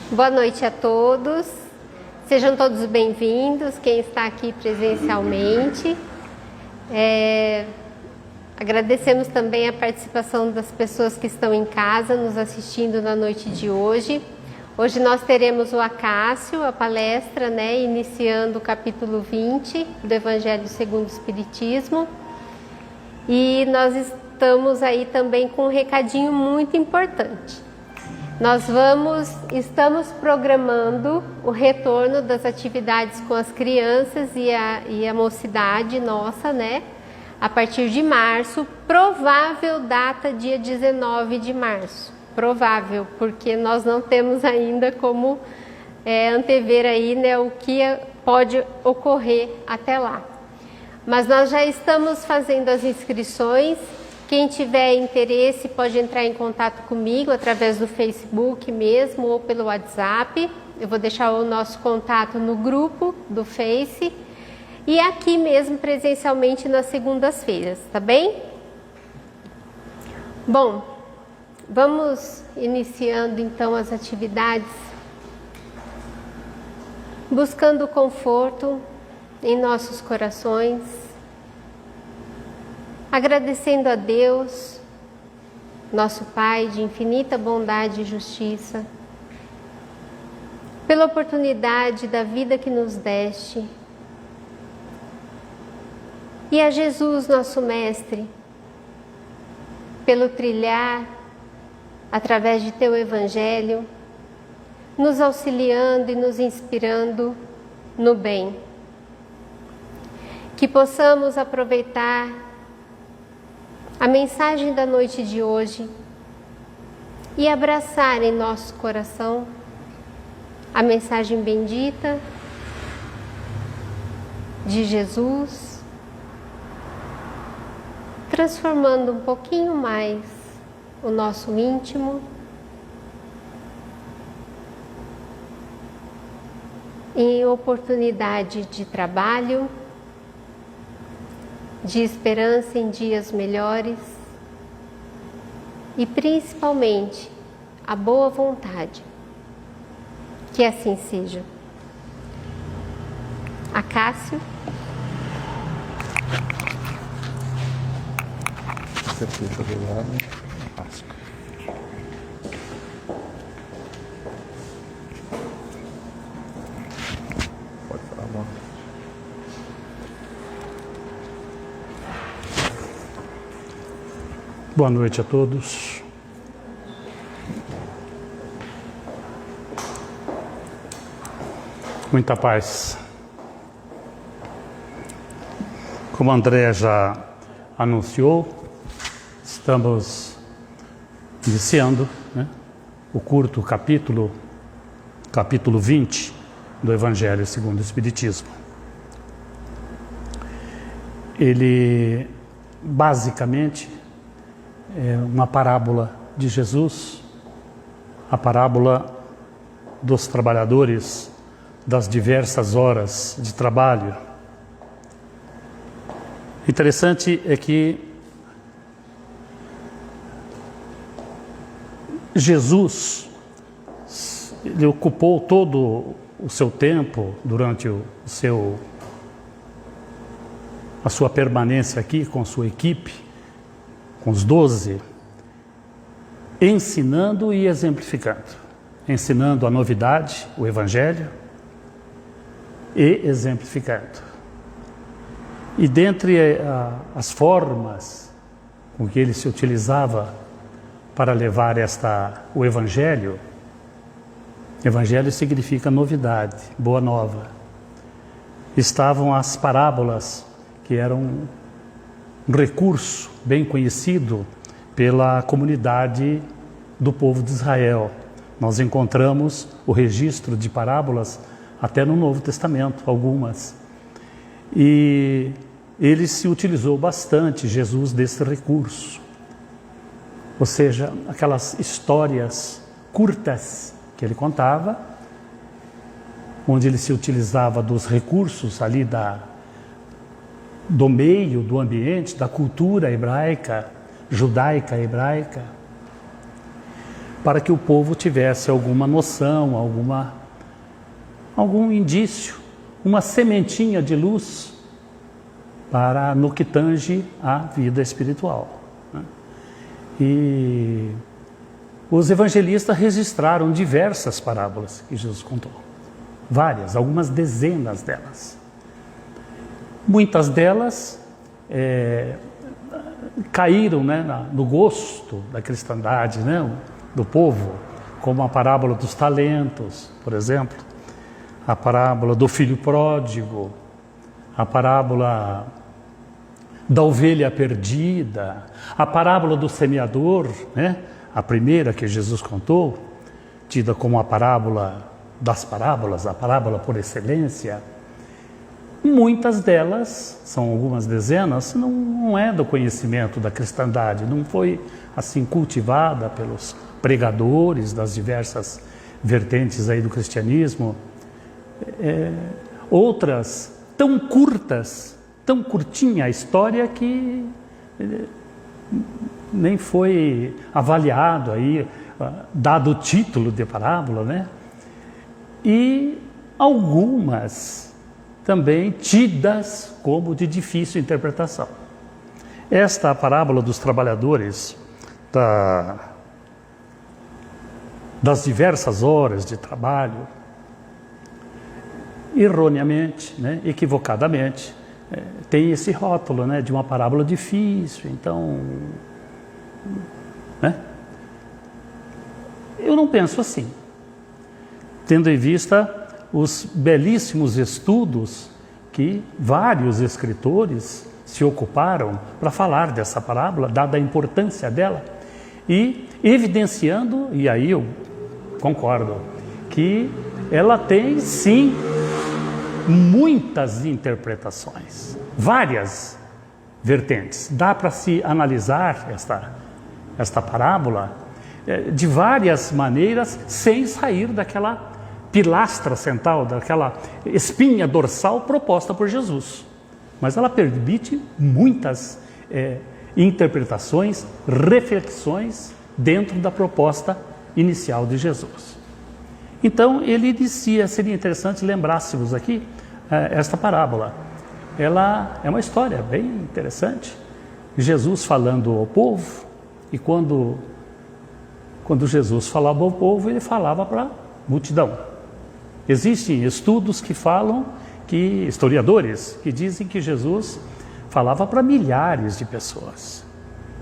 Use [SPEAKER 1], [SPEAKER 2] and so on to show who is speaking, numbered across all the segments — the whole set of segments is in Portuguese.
[SPEAKER 1] Boa noite a todos, sejam todos bem-vindos, quem está aqui presencialmente. Agradecemos também a participação das pessoas que estão em casa nos assistindo na noite de hoje. Hoje nós teremos o Acácio, a palestra, iniciando o capítulo 20 do Evangelho segundo o Espiritismo. E nós estamos aí também com um recadinho muito importante. Estamos programando o retorno das atividades com as crianças e a mocidade nossa, a partir de março, provável data dia 19 de março. Provável, porque nós não temos ainda como antever aí, o que pode ocorrer até lá. Mas nós já estamos fazendo as inscrições. Quem tiver interesse pode entrar em contato comigo através do Facebook mesmo ou pelo WhatsApp. Eu vou deixar o nosso contato no grupo do Face e aqui mesmo presencialmente nas segundas-feiras, tá bem? Bom, vamos iniciando então as atividades, buscando conforto em nossos corações, agradecendo a Deus, nosso Pai de infinita bondade e justiça, pela oportunidade da vida que nos deste, e a Jesus, nosso Mestre, pelo trilhar através de Teu Evangelho, nos auxiliando e nos inspirando no bem. Que possamos aproveitar a mensagem da noite de hoje e abraçar em nosso coração a mensagem bendita de Jesus, transformando um pouquinho mais o nosso íntimo em oportunidade de trabalho, de esperança em dias melhores e principalmente a boa vontade. Que assim seja. Acácio.
[SPEAKER 2] Você puxa do lado. Acácio. Pode falar, bom.
[SPEAKER 3] Boa noite a todos. Muita paz. Como a André já anunciou, estamos iniciando o curto capítulo 20 do Evangelho segundo o Espiritismo. Ele, basicamente, é uma parábola de Jesus, a parábola dos trabalhadores das diversas horas de trabalho. Interessante é que Jesus, ele ocupou todo o seu tempo durante a sua permanência aqui com sua equipe, com os 12, ensinando e exemplificando. Ensinando a novidade, o Evangelho, e exemplificando. E dentre as formas com que ele se utilizava para levar o Evangelho significa novidade, boa nova. Estavam as parábolas, que eram um recurso bem conhecido pela comunidade do povo de Israel. Nós encontramos o registro de parábolas até no Novo Testamento, algumas. E ele se utilizou bastante, Jesus, desse recurso. Ou seja, aquelas histórias curtas que ele contava, onde ele se utilizava dos recursos ali do meio, do ambiente, da cultura hebraica, judaica hebraica, para que o povo tivesse alguma noção, algum indício, uma sementinha de luz para no que tange a vida espiritual. E os evangelistas registraram diversas parábolas que Jesus contou. Várias, algumas dezenas delas. Muitas delas caíram, né, no gosto da cristandade, né, do povo, como a parábola dos talentos, por exemplo, a parábola do filho pródigo, a parábola da ovelha perdida, a parábola do semeador, né, a primeira que Jesus contou, tida como a parábola das parábolas, a parábola por excelência. Muitas delas, são algumas dezenas, não é do conhecimento da cristandade, não foi assim cultivada pelos pregadores das diversas vertentes aí do cristianismo. Outras tão curtas, tão curtinha a história que nem foi avaliado aí, dado o título de parábola, né? E algumas também tidas como de difícil interpretação. Esta parábola dos trabalhadores das diversas horas de trabalho, erroneamente, né, equivocadamente, tem esse rótulo, né, de uma parábola difícil. Então, né, eu não penso assim, tendo em vista os belíssimos estudos que vários escritores se ocuparam para falar dessa parábola, dada a importância dela, e evidenciando, e aí eu concordo, que ela tem sim muitas interpretações, várias vertentes. Dá para se analisar esta parábola de várias maneiras, sem sair daquela pilastra central, daquela espinha dorsal proposta por Jesus. Mas ela permite muitas interpretações, reflexões dentro da proposta inicial de Jesus. Então, ele dizia, seria interessante lembrássemos aqui esta parábola. Ela é uma história bem interessante. Jesus falando ao povo, e quando Jesus falava ao povo, ele falava para a multidão. Existem estudos que falam, historiadores, que dizem que Jesus falava para milhares de pessoas.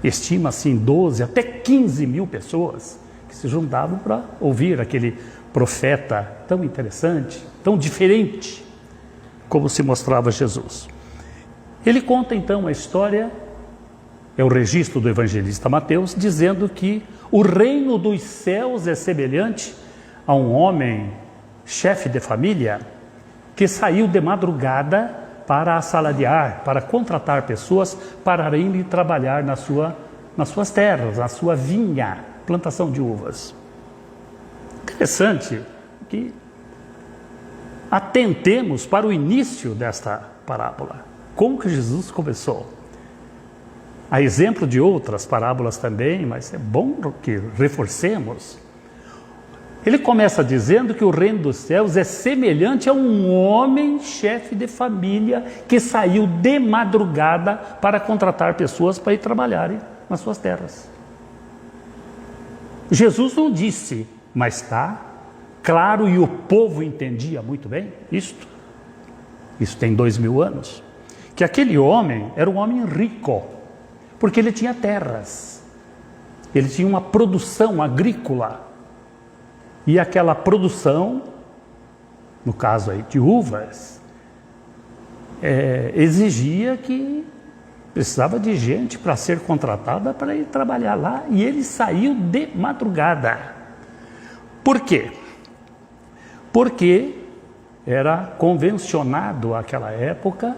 [SPEAKER 3] Estima-se em 12 até 15 mil pessoas que se juntavam para ouvir aquele profeta tão interessante, tão diferente, como se mostrava Jesus. Ele conta então a história, é o registro do evangelista Mateus, dizendo que o reino dos céus é semelhante a um homem, chefe de família, que saiu de madrugada para assalariar, para contratar pessoas para irem trabalhar nas suas terras, na sua vinha, plantação de uvas. Interessante que atentemos para o início desta parábola. Como que Jesus começou? Há exemplo de outras parábolas também, mas é bom que reforcemos. Ele começa dizendo que o reino dos céus é semelhante a um homem chefe de família que saiu de madrugada para contratar pessoas para ir trabalharem nas suas terras. Jesus não disse, mas está claro, e o povo entendia muito bem isto. Isso tem 2000 anos. Que aquele homem era um homem rico, porque ele tinha terras. Ele tinha uma produção agrícola. E aquela produção, no caso aí de uvas, exigia que precisava de gente para ser contratada para ir trabalhar lá, e ele saiu de madrugada. Por quê? Porque era convencionado naquela época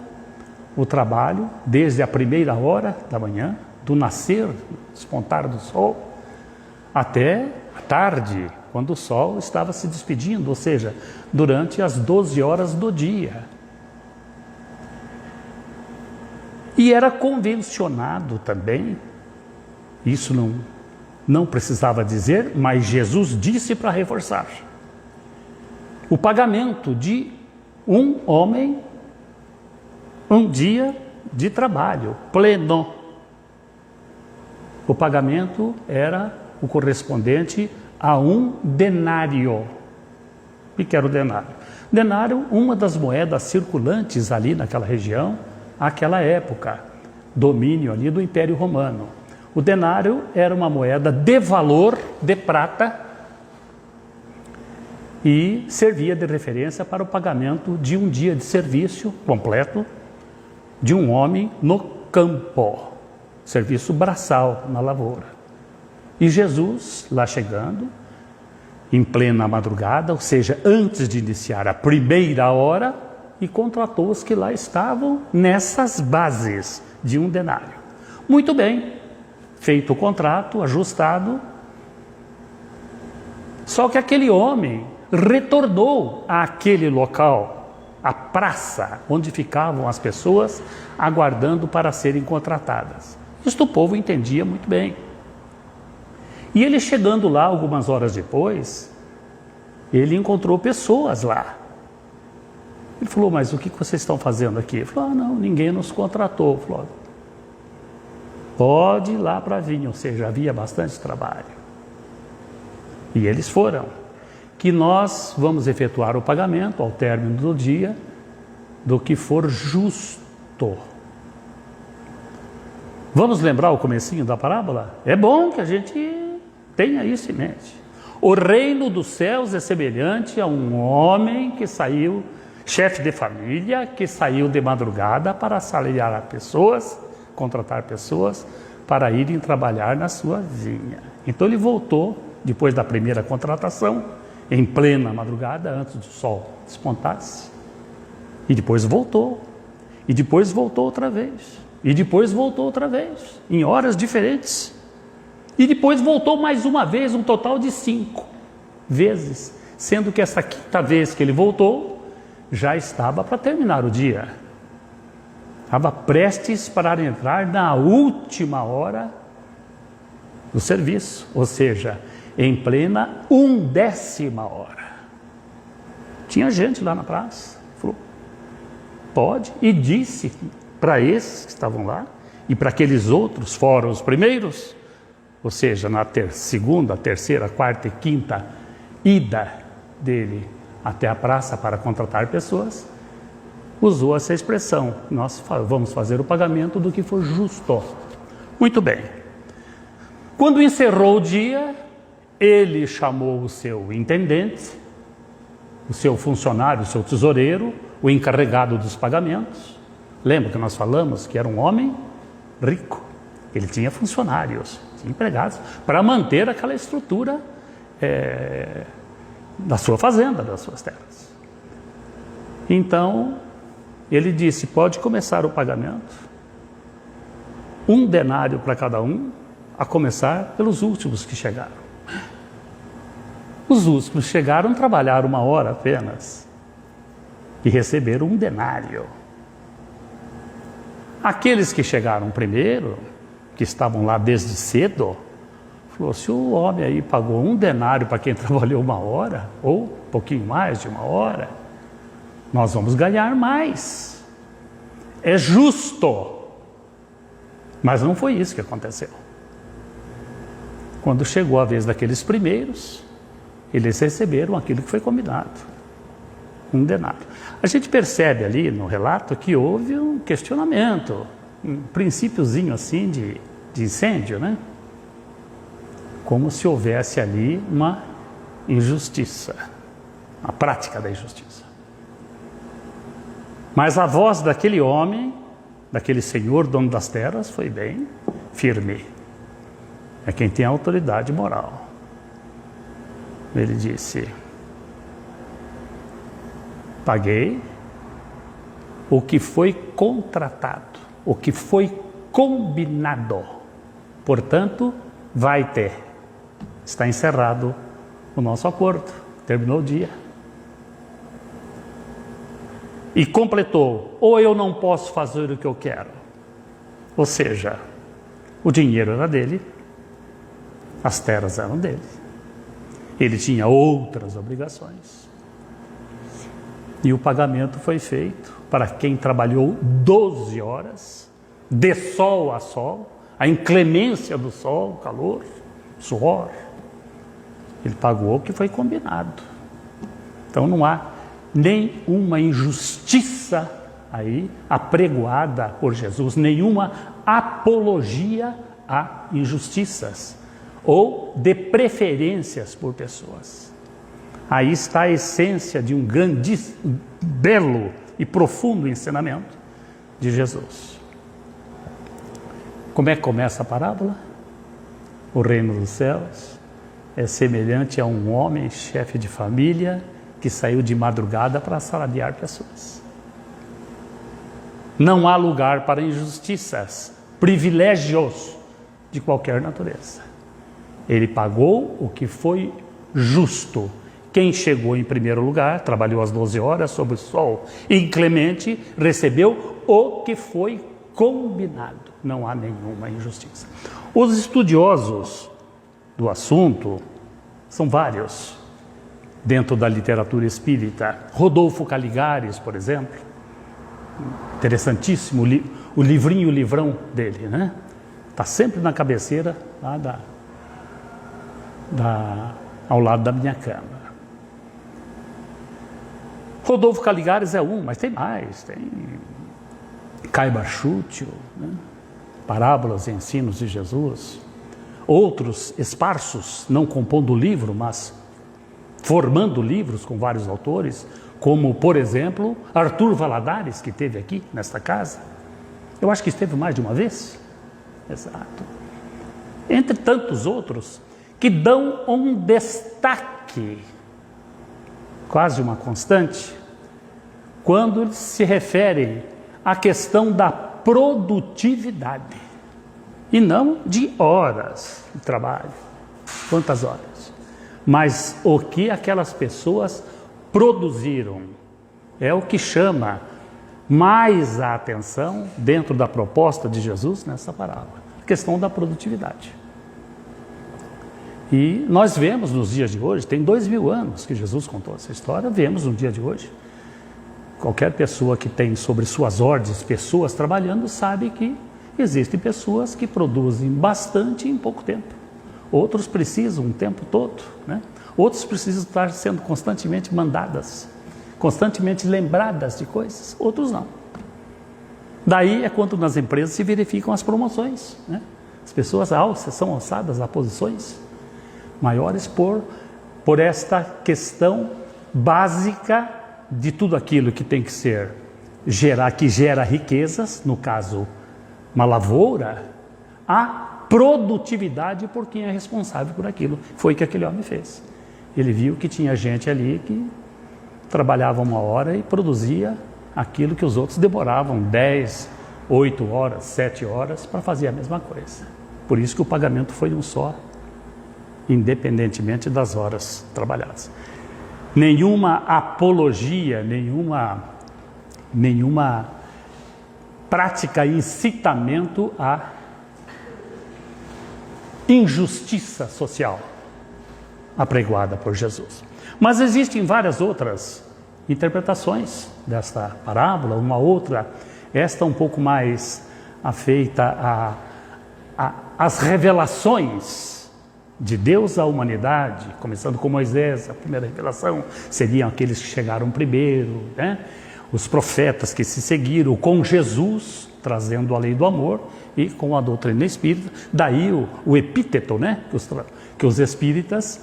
[SPEAKER 3] o trabalho desde a primeira hora da manhã, do nascer, despontar do sol, até a tarde, quando o sol estava se despedindo, ou seja, durante as 12 horas do dia. E era convencionado também, isso Não precisava dizer, mas Jesus disse para reforçar. O pagamento de um homem, um dia de trabalho pleno. O pagamento era o correspondente a um denário. O que era o denário? Denário, uma das moedas circulantes ali naquela região, naquela época, domínio ali do Império Romano. O denário era uma moeda de valor de prata e servia de referência para o pagamento de um dia de serviço completo de um homem no campo, serviço braçal na lavoura. E Jesus, lá chegando, em plena madrugada, ou seja, antes de iniciar a primeira hora, e contratou os que lá estavam nessas bases de um denário. Muito bem, feito o contrato, ajustado, só que aquele homem retornou àquele local, a praça onde ficavam as pessoas aguardando para serem contratadas. Isto o povo entendia muito bem. E ele chegando lá algumas horas depois, ele encontrou pessoas lá. Ele falou, mas o que vocês estão fazendo aqui? Ele falou, não, ninguém nos contratou. Ele falou, pode ir lá para a vinha, ou seja, havia bastante trabalho. E eles foram. Que nós vamos efetuar o pagamento ao término do dia do que for justo. Vamos lembrar o comecinho da parábola? É bom que a gente tenha isso em mente. O reino dos céus é semelhante a um homem que saiu, chefe de família, que saiu de madrugada para assalariar pessoas, contratar pessoas para irem trabalhar na sua vinha. Então ele voltou, depois da primeira contratação, em plena madrugada, antes do sol despontasse, e depois voltou, e depois voltou outra vez, e depois voltou outra vez, em horas diferentes, e depois voltou mais uma vez, um total de 5 vezes, sendo que essa quinta vez que ele voltou, já estava para terminar o dia, estava prestes para entrar na última hora do serviço, ou seja, em plena 1/10 hora. Tinha gente lá na praça, falou, pode, e disse para esses que estavam lá, e para aqueles outros, fora os primeiros, ou seja, na segunda, terceira, quarta e quinta ida dele até a praça para contratar pessoas, usou essa expressão, nós vamos fazer o pagamento do que for justo. Muito bem. Quando encerrou o dia, ele chamou o seu intendente, o seu funcionário, o seu tesoureiro, o encarregado dos pagamentos. Lembra que nós falamos que era um homem rico. Ele tinha funcionários, tinha empregados, para manter aquela estrutura da sua fazenda, das suas terras. Então, ele disse, pode começar o pagamento. 1 denário para cada um, a começar pelos últimos que chegaram. Os últimos chegaram, trabalharam 1 hora apenas e receberam 1 denário. Aqueles que chegaram primeiro, que estavam lá desde cedo, falou, se o homem aí pagou 1 denário para quem trabalhou 1 hora, ou um pouquinho mais de 1 hora, nós vamos ganhar mais. É justo. Mas não foi isso que aconteceu. Quando chegou a vez daqueles primeiros, eles receberam aquilo que foi combinado, 1 denário. A gente percebe ali no relato que houve um questionamento, um princípiozinho assim de incêndio, né? Como se houvesse ali uma injustiça, a prática da injustiça. Mas a voz daquele homem, daquele senhor dono das terras, foi bem firme. É quem tem autoridade moral. Ele disse, paguei o que foi contratado, o que foi combinado. Portanto, vai ter. Está encerrado o nosso acordo. Terminou o dia. E completou, ou eu não posso fazer o que eu quero. Ou seja, o dinheiro era dele, As terras eram dele. Ele tinha outras obrigações. E o pagamento foi feito para quem trabalhou 12 horas, de sol a sol, a inclemência do sol, o calor, o suor. Ele pagou o que foi combinado. Então não há nenhuma injustiça aí apregoada por Jesus, nenhuma apologia a injustiças ou de preferências por pessoas. Aí está a essência de um grande, belo e profundo ensinamento de Jesus. Como é que começa a parábola? O reino dos céus é semelhante a um homem, chefe de família, que saiu de madrugada para assalariar pessoas. Não há lugar para injustiças, privilégios de qualquer natureza. Ele pagou o que foi justo. Quem chegou em primeiro lugar, trabalhou as 12 horas sob o sol inclemente, recebeu o que foi combinado. Não há nenhuma injustiça. Os estudiosos do assunto são vários dentro da literatura espírita. Rodolfo Caligares, por exemplo, interessantíssimo, o livrinho, o livrão dele, né? Está sempre na cabeceira lá ao lado da minha cama. Rodolfo Caligares é um, mas tem mais. Tem Caiba Chútil, né? Parábolas e ensinos de Jesus. Outros esparsos, não compondo livro, mas formando livros com vários autores, como, por exemplo, Arthur Valadares, que esteve aqui nesta casa. Eu acho que esteve mais de uma vez. Exato. Entre tantos outros que dão um destaque, quase uma constante, quando se referem à questão da produtividade, e não de horas de trabalho, quantas horas, mas o que aquelas pessoas produziram, é o que chama mais a atenção dentro da proposta de Jesus nessa parábola, a questão da produtividade. E nós vemos nos dias de hoje, tem 2000 anos que Jesus contou essa história, vemos no dia de hoje, qualquer pessoa que tem sobre suas ordens pessoas trabalhando sabe que existem pessoas que produzem bastante em pouco tempo. Outros precisam um tempo todo, né? Outros precisam estar sendo constantemente mandadas, constantemente lembradas de coisas, outros não. Daí é quando nas empresas se verificam as promoções, né? As pessoas são alçadas a posições maiores por esta questão básica de tudo aquilo que tem que ser que gera riquezas, no caso uma lavoura, a produtividade por quem é responsável por aquilo. Foi o que aquele homem fez. Ele viu que tinha gente ali que trabalhava 1 hora e produzia aquilo que os outros demoravam 10, 8 horas, 7 horas para fazer a mesma coisa. Por isso que o pagamento foi um só, independentemente das horas trabalhadas. Nenhuma apologia, nenhuma prática, incitamento à injustiça social apregoada por Jesus. Mas existem várias outras interpretações desta parábola, uma outra, esta um pouco mais afeita às revelações de Deus à humanidade, começando com Moisés. A primeira revelação seriam aqueles que chegaram primeiro, né? Os profetas que se seguiram, com Jesus trazendo a lei do amor e com a doutrina espírita. Daí o epíteto, né? Que os espíritas,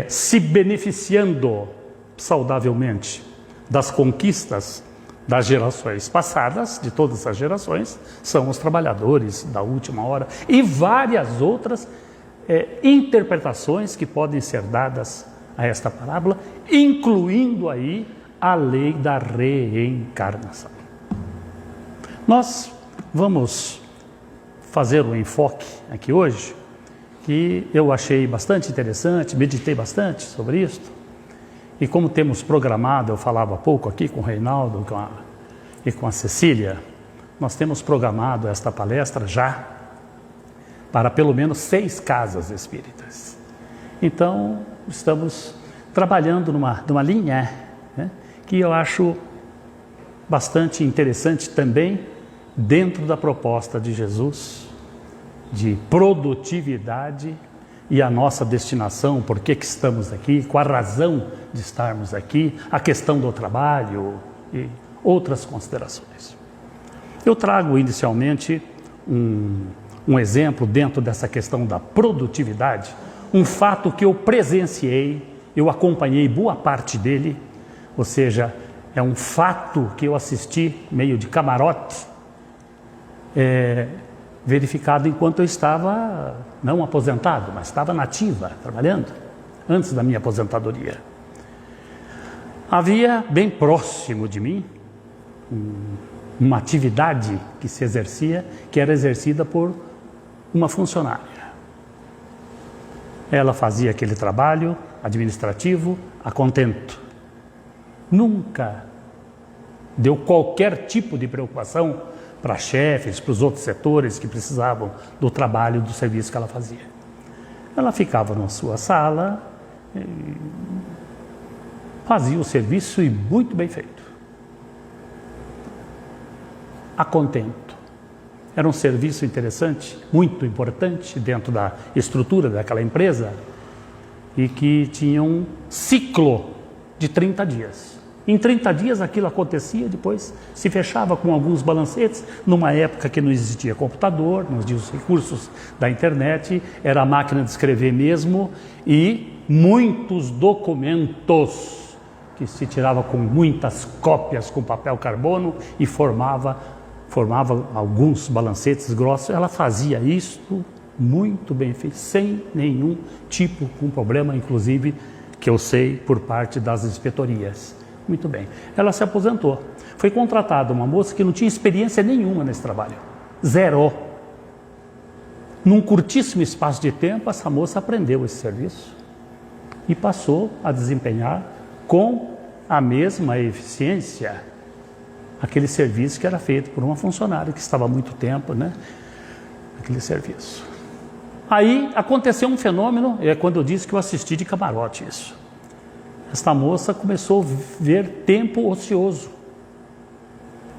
[SPEAKER 3] se beneficiando saudavelmente das conquistas das gerações passadas, de todas as gerações, são os trabalhadores da última hora, e várias outras interpretações que podem ser dadas a esta parábola, incluindo aí a lei da reencarnação. Nós vamos fazer um enfoque aqui hoje, que eu achei bastante interessante, meditei bastante sobre isto, e como temos programado, eu falava há pouco aqui com o Reinaldo e com a Cecília, nós temos programado esta palestra já para pelo menos 6 casas espíritas. Então, estamos trabalhando numa linha, né, que eu acho bastante interessante também, dentro da proposta de Jesus, de produtividade e a nossa destinação, por que estamos aqui, qual a razão de estarmos aqui, a questão do trabalho e outras considerações. Eu trago inicialmente um exemplo dentro dessa questão da produtividade, um fato que eu presenciei, eu acompanhei boa parte dele, ou seja, é um fato que eu assisti meio de camarote, verificado enquanto eu estava, não aposentado, mas estava na ativa, trabalhando, antes da minha aposentadoria. Havia bem próximo de mim uma atividade que se exercia, que era exercida por uma funcionária. Ela fazia aquele trabalho administrativo a contento. Nunca deu qualquer tipo de preocupação para chefes, para os outros setores que precisavam do trabalho, do serviço que ela fazia. Ela ficava na sua sala, fazia o serviço e muito bem feito. A contento. Era um serviço interessante, muito importante dentro da estrutura daquela empresa e que tinha um ciclo de 30 dias. Em 30 dias aquilo acontecia, depois se fechava com alguns balancetes, numa época que não existia computador, não existiam os recursos da internet, era a máquina de escrever mesmo e muitos documentos que se tirava com muitas cópias com papel carbono e formava alguns balancetes grossos. Ela fazia isso muito bem feito, sem nenhum tipo de problema, inclusive, que eu sei por parte das inspetorias. Muito bem. Ela se aposentou. Foi contratada uma moça que não tinha experiência nenhuma nesse trabalho. Zero. Num curtíssimo espaço de tempo, essa moça aprendeu esse serviço e passou a desempenhar com a mesma eficiência aquele serviço que era feito por uma funcionária que estava há muito tempo, né? Aquele serviço. Aí aconteceu um fenômeno, quando eu disse que eu assisti de camarote isso. Esta moça começou a ver tempo ocioso.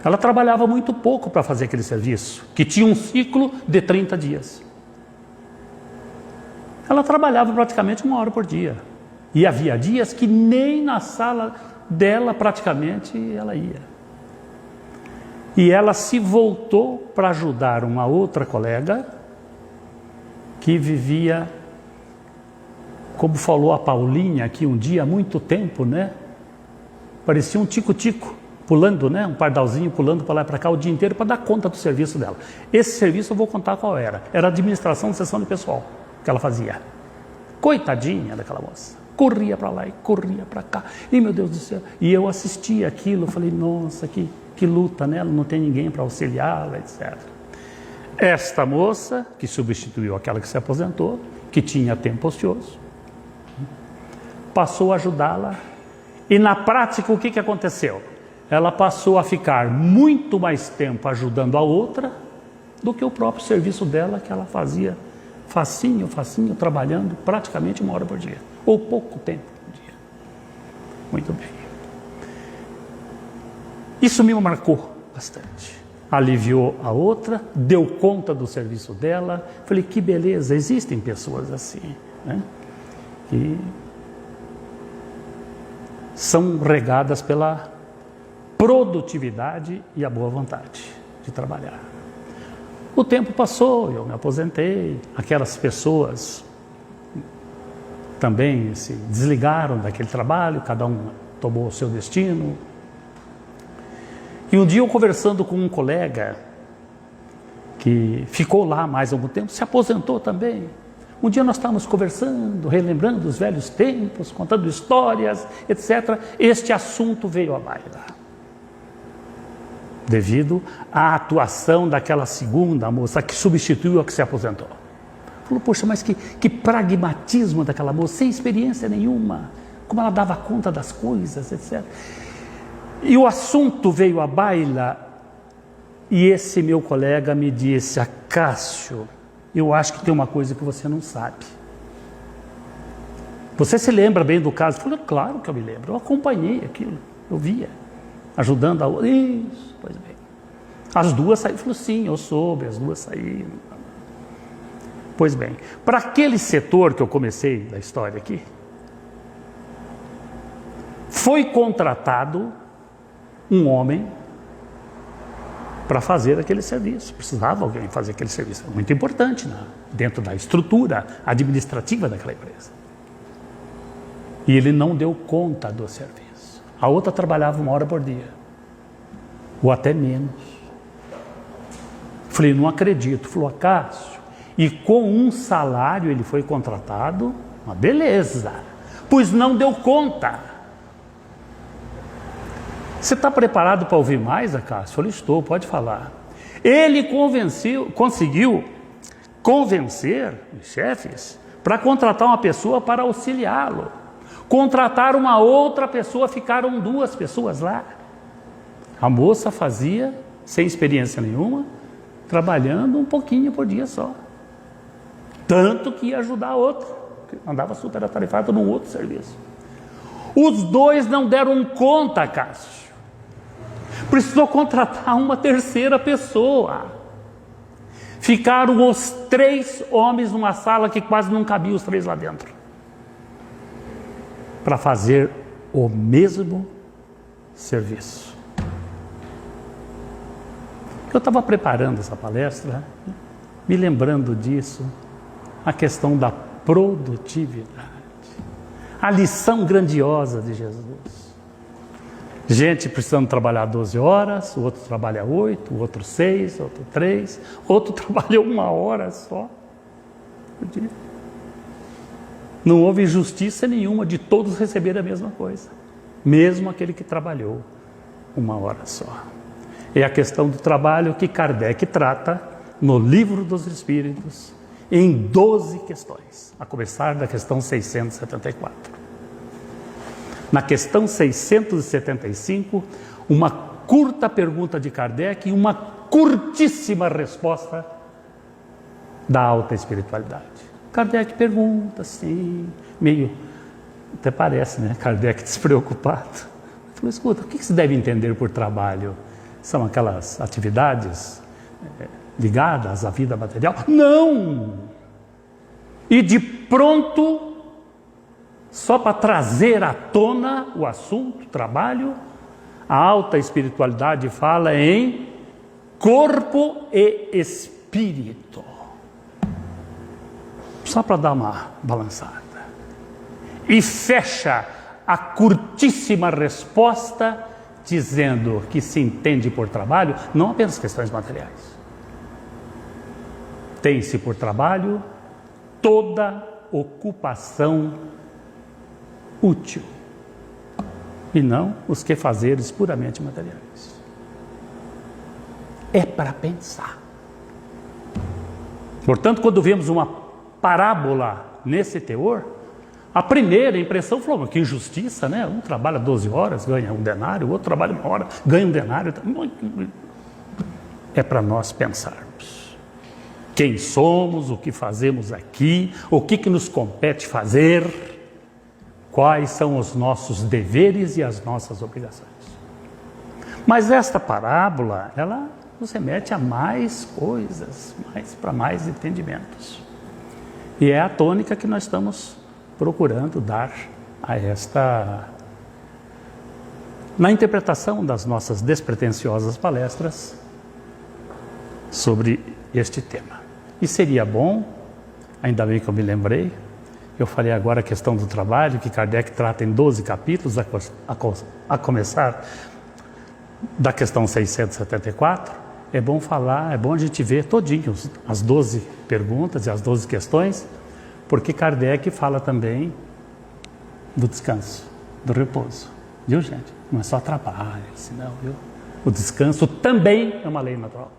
[SPEAKER 3] Ela trabalhava muito pouco para fazer aquele serviço, que tinha um ciclo de 30 dias. Ela trabalhava praticamente 1 hora por dia. E havia dias que nem na sala dela praticamente ela ia. E ela se voltou para ajudar uma outra colega que vivia, como falou a Paulinha aqui um dia, há muito tempo, né? Parecia um tico-tico, pulando, né? Um pardalzinho pulando para lá e para cá o dia inteiro para dar conta do serviço dela. Esse serviço eu vou contar qual era. Era a administração de sessão de pessoal que ela fazia. Coitadinha daquela moça. Corria para lá e corria para cá. E meu Deus do céu. E eu assistia aquilo, falei, nossa, que luta, né? Ela não tem ninguém para auxiliá-la, etc. Esta moça, que substituiu aquela que se aposentou, que tinha tempo ocioso, passou a ajudá-la. E na prática, o que aconteceu? Ela passou a ficar muito mais tempo ajudando a outra do que o próprio serviço dela, que ela fazia facinho, trabalhando praticamente 1 hora por dia, ou pouco tempo por dia. Muito bem. Isso me marcou bastante. Aliviou a outra, deu conta do serviço dela. Falei, que beleza, existem pessoas assim, né? E são regadas pela produtividade e a boa vontade de trabalhar. O tempo passou, eu me aposentei, aquelas pessoas também se desligaram daquele trabalho, cada um tomou o seu destino. E um dia eu conversando com um colega que ficou lá mais algum tempo, se aposentou também. Um dia nós estávamos conversando, relembrando os velhos tempos, contando histórias, etc. Este assunto veio à baila, devido à atuação daquela segunda moça que substituiu a que se aposentou. Falou, poxa, mas que pragmatismo daquela moça, sem experiência nenhuma, como ela dava conta das coisas, etc. E o assunto veio à baila e esse meu colega me disse, Acácio, eu acho que tem uma coisa que você não sabe. Você se lembra bem do caso? Eu falei, claro que eu me lembro, eu acompanhei aquilo, eu via, ajudando a outra. Isso, pois bem. As duas saíram, falou, sim, eu soube, as duas saíram. Pois bem, para aquele setor que eu comecei da história aqui, foi contratado um homem para fazer aquele serviço. Precisava alguém fazer aquele serviço, muito importante, né? Dentro da estrutura administrativa daquela empresa. E ele não deu conta do serviço. A outra trabalhava 1 hora por dia, ou até menos. Falei, não acredito. Falou, Cássio, e com um salário ele foi contratado? Uma beleza, pois não deu conta. Você está preparado para ouvir mais, Cássio? Eu falei, estou, pode falar. Ele conseguiu convencer os chefes para contratar uma pessoa para auxiliá-lo. Contratar uma outra pessoa, ficaram 2 pessoas lá. A moça fazia, sem experiência nenhuma, trabalhando um pouquinho por dia só. Tanto que ia ajudar a outra, que andava super atarefada num outro serviço. Os 2 não deram conta, Cássio. Precisou contratar uma terceira pessoa. Ficaram os 3 homens numa sala que quase não cabiam os 3 lá dentro, para fazer o mesmo serviço. Eu estava preparando essa palestra, me lembrando disso, a questão da produtividade, a lição grandiosa de Jesus. Gente precisando trabalhar 12 horas, o outro trabalha 8, o outro 6, o outro 3, outro trabalha 1 hora só por dia. Não houve injustiça nenhuma de todos receberem a mesma coisa, mesmo aquele que trabalhou 1 hora só. É a questão do trabalho que Kardec trata no Livro dos Espíritos, em 12 questões, a começar da questão 674. Na questão 675, uma curta pergunta de Kardec e uma curtíssima resposta da alta espiritualidade. Kardec pergunta assim, meio, até parece, né? Kardec despreocupado. Ele falou, escuta, o que se deve entender por trabalho? São aquelas atividades ligadas à vida material? Não! E de pronto, só para trazer à tona o assunto, trabalho, a alta espiritualidade fala em corpo e espírito. Só para dar uma balançada. E fecha a curtíssima resposta dizendo que se entende por trabalho não apenas questões materiais. Tem-se por trabalho toda ocupação útil e não os quefazeres puramente materiais. É para pensar. Portanto, quando vemos uma parábola nesse teor, a primeira impressão falou, que injustiça, né? Um trabalha 12 horas, ganha 1 denário, o outro trabalha 1 hora, ganha 1 denário. É para nós pensarmos. Quem somos, o que fazemos aqui, o que nos compete fazer, quais são os nossos deveres e as nossas obrigações. Mas esta parábola, ela nos remete a mais coisas, para mais entendimentos. E é a tônica que nós estamos procurando dar a esta, na interpretação das nossas despretensiosas palestras sobre este tema. E seria bom, ainda bem que eu me lembrei, eu falei agora a questão do trabalho, que Kardec trata em 12 capítulos, a começar da questão 674, é bom falar, é bom a gente ver todinho as 12 perguntas e as 12 questões, porque Kardec fala também do descanso, do repouso. Viu, gente? Não é só trabalho, senão, viu? O descanso também é uma lei natural,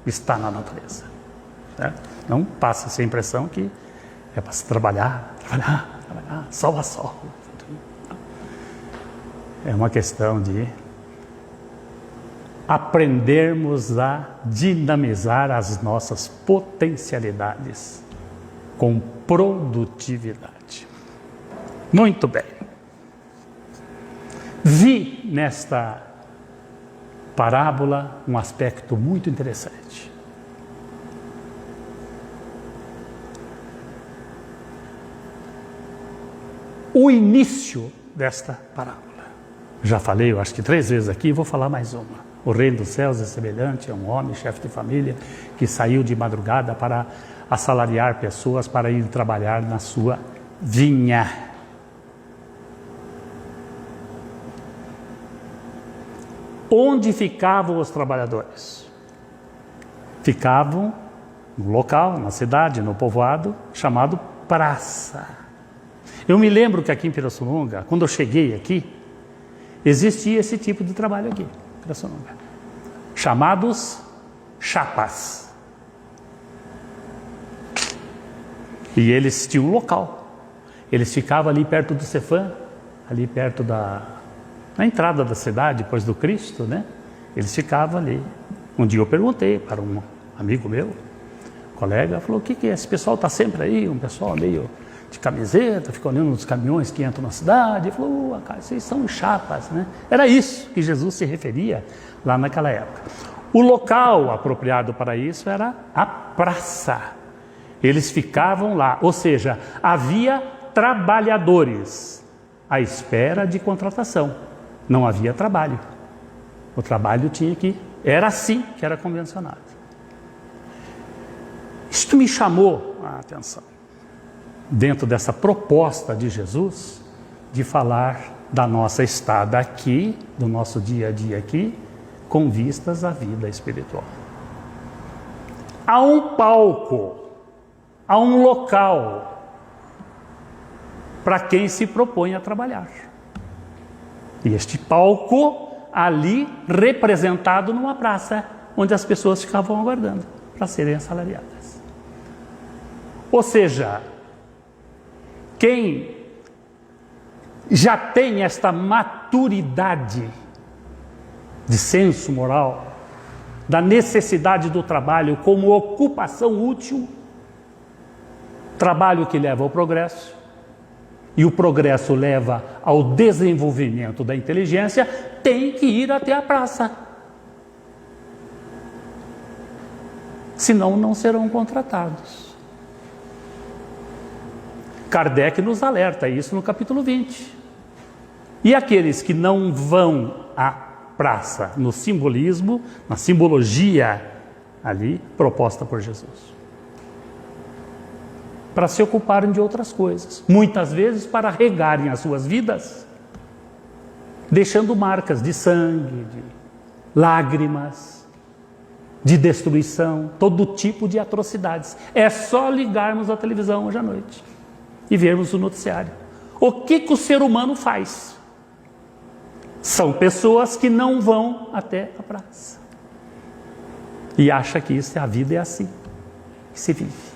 [SPEAKER 3] está na natureza. Certo? Não passa essa impressão que é para se trabalhar, sol a sol. É uma questão de aprendermos a dinamizar as nossas potencialidades com produtividade. Muito bem. Vi nesta parábola um aspecto muito interessante. O início desta parábola. Já falei, eu acho que 3 vezes aqui, vou falar mais uma. O reino dos céus é semelhante a um homem, chefe de família, que saiu de madrugada para assalariar pessoas para ir trabalhar na sua vinha. Onde ficavam os trabalhadores? Ficavam no local, na cidade, no povoado, chamado praça. Eu me lembro que aqui em Pirassununga, quando eu cheguei aqui, existia esse tipo de trabalho aqui, em Pirassununga, chamados chapas. E eles tinham um local. Eles ficavam ali perto do Cefam, ali perto na entrada da cidade, depois do Cristo, né? Eles ficavam ali. Um dia eu perguntei para um amigo meu, colega, falou, o que é? Esse pessoal está sempre aí, um pessoal meio de camiseta, fica olhando nos caminhões que entram na cidade. Ele falou, cara, vocês são chapas, né? Era isso que Jesus se referia lá naquela época. O local apropriado para isso era a praça. Eles ficavam lá, ou seja, havia trabalhadores à espera de contratação. Não havia trabalho. O trabalho tinha que... Era assim que era convencionado. Isto me chamou a atenção, dentro dessa proposta de Jesus, de falar da nossa estada aqui, do nosso dia a dia aqui, com vistas à vida espiritual. Há um palco, há um local para quem se propõe a trabalhar. E este palco ali representado numa praça, onde as pessoas ficavam aguardando para serem assalariadas. Ou seja, quem já tem esta maturidade de senso moral, da necessidade do trabalho como ocupação útil, trabalho que leva ao progresso, e o progresso leva ao desenvolvimento da inteligência, tem que ir até a praça. Senão não serão contratados. Kardec nos alerta isso no capítulo 20. E aqueles que não vão à praça, no simbolismo, na simbologia ali proposta por Jesus, para se ocuparem de outras coisas, muitas vezes para regarem as suas vidas, deixando marcas de sangue, de lágrimas, de destruição, todo tipo de atrocidades. É só ligarmos a televisão hoje à noite e vermos o noticiário. O que o ser humano faz? São pessoas que não vão até a praça e acham que a vida é assim que se vive,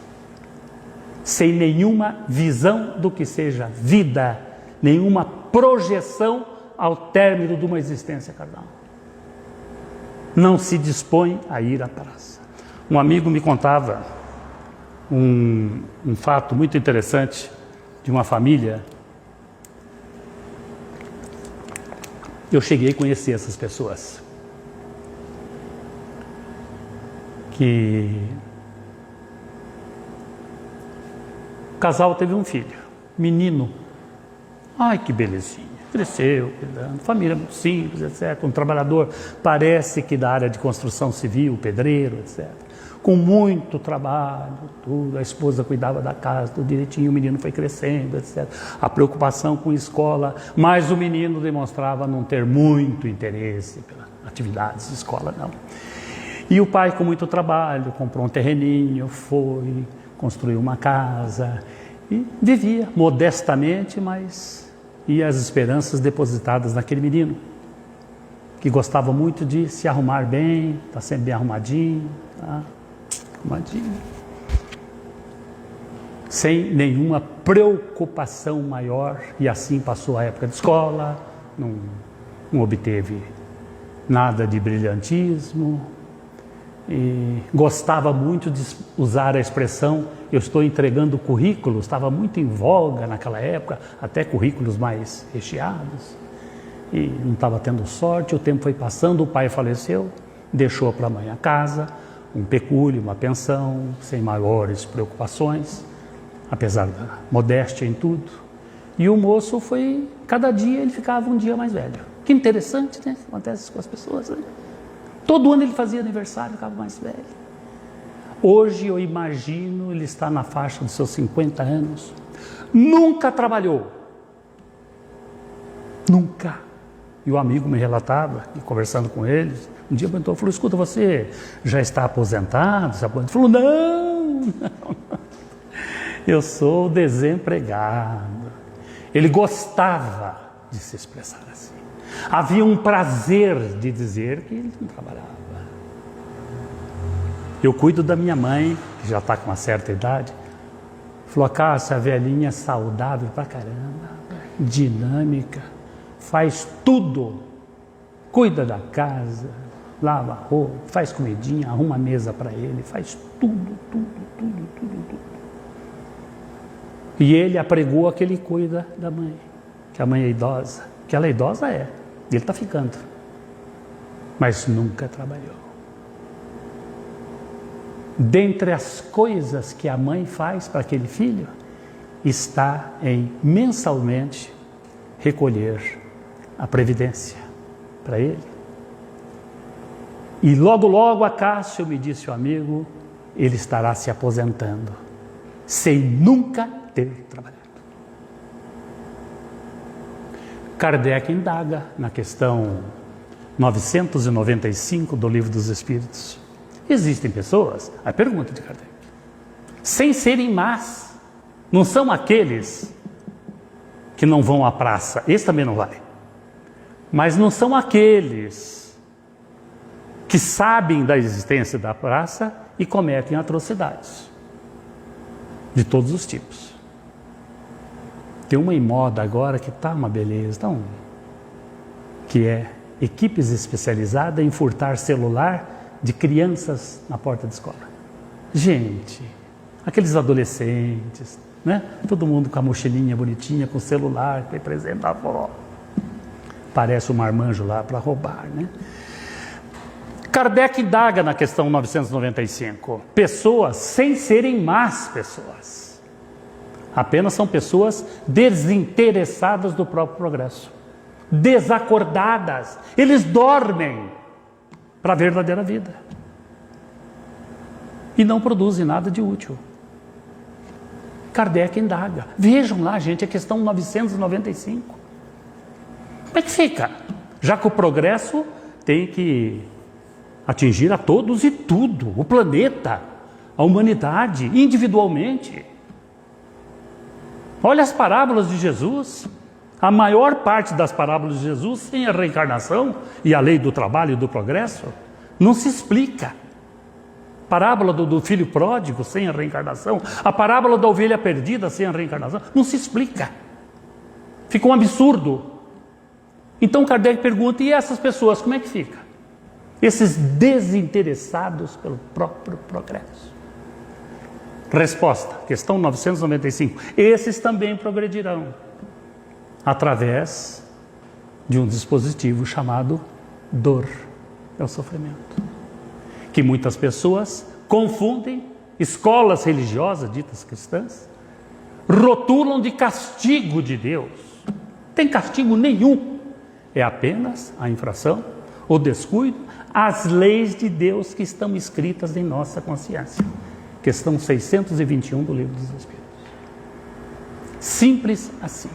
[SPEAKER 3] sem nenhuma visão do que seja vida, nenhuma projeção ao término de uma existência carnal. Não se dispõe a ir à praça. Um amigo me contava um fato muito interessante de uma família. Eu cheguei a conhecer essas pessoas, que o casal teve um filho, menino. Ai, que belezinha, cresceu, família muito simples, etc. Um trabalhador, parece que da área de construção civil, pedreiro, etc. Com muito trabalho, tudo. A esposa cuidava da casa, tudo direitinho, o menino foi crescendo, etc. A preocupação com a escola, mas o menino demonstrava não ter muito interesse pelas atividades de escola, não. E o pai, com muito trabalho, comprou um terreninho, foi, construiu uma casa e vivia modestamente, mas ia as esperanças depositadas naquele menino, que gostava muito de se arrumar bem, tá sempre bem arrumadinho, tá? Arrumadinho, sem nenhuma preocupação maior, e assim passou a época de escola, não obteve nada de brilhantismo, e gostava muito de usar a expressão eu estou entregando currículos, estava muito em voga naquela época, até currículos mais recheados, e não estava tendo sorte. O tempo foi passando, o pai faleceu, deixou para a mãe a casa, um pecúlio, uma pensão, sem maiores preocupações, apesar da modéstia em tudo. E o moço foi, cada dia ele ficava um dia mais velho. Que interessante, né? Acontece com as pessoas, né? Todo ano ele fazia aniversário, ficava mais velho. Hoje eu imagino ele está na faixa dos seus 50 anos. Nunca trabalhou. Nunca. E o amigo me relatava, e conversando com ele, um dia perguntou, falou, escuta, você já está aposentado? Ele falou, não. Eu sou desempregado. Ele gostava de se expressar assim. Havia um prazer de dizer que ele não trabalhava. Eu cuido da minha mãe, que já está com uma certa idade. Falou, Cássia, a velhinha é saudável pra caramba, dinâmica, faz tudo. Cuida da casa, lava roupa, faz comidinha, arruma a mesa para ele, faz tudo. E ele apregou que ele cuida da mãe, que a mãe é idosa, que ela é idosa ele está ficando, mas nunca trabalhou. Dentre as coisas que a mãe faz para aquele filho, está em mensalmente recolher a previdência para ele. E logo a Cássio, me disse o amigo, ele estará se aposentando, sem nunca ter trabalhado. Kardec indaga na questão 995 do Livro dos Espíritos. Existem pessoas, a pergunta de Kardec, sem serem más, não são aqueles que não vão à praça, esse também não vai, mas não são aqueles que sabem da existência da praça e cometem atrocidades de todos os tipos. Tem uma em moda agora que está uma beleza, então, que é equipes especializadas em furtar celular de crianças na porta da escola. Gente, aqueles adolescentes, né? Todo mundo com a mochilinha bonitinha, com o celular, que presente da avó. Parece um marmanjo lá para roubar, né? Kardec indaga na questão 995. Pessoas sem serem más pessoas. Apenas são pessoas desinteressadas do próprio progresso. Desacordadas. Eles dormem para a verdadeira vida. E não produzem nada de útil. Kardec indaga. Vejam lá, gente, a questão 995. Como é que fica? Já que o progresso tem que atingir a todos e tudo, o planeta, a humanidade, individualmente. Olha as parábolas de Jesus. A maior parte das parábolas de Jesus, sem a reencarnação e a lei do trabalho e do progresso, não se explica. Parábola do filho pródigo, sem a reencarnação. A parábola da ovelha perdida, sem a reencarnação, não se explica. Fica um absurdo. Então Kardec pergunta, e essas pessoas, como é que fica? Esses desinteressados pelo próprio progresso. Resposta, questão 995. Esses também progredirão através de um dispositivo chamado dor, é o sofrimento, que muitas pessoas confundem, escolas religiosas ditas cristãs, rotulam de castigo de Deus. Não tem castigo nenhum, é apenas a infração, o descuido, as leis de Deus que estão escritas em nossa consciência. Questão 621 do Livro dos Espíritos. Simples assim.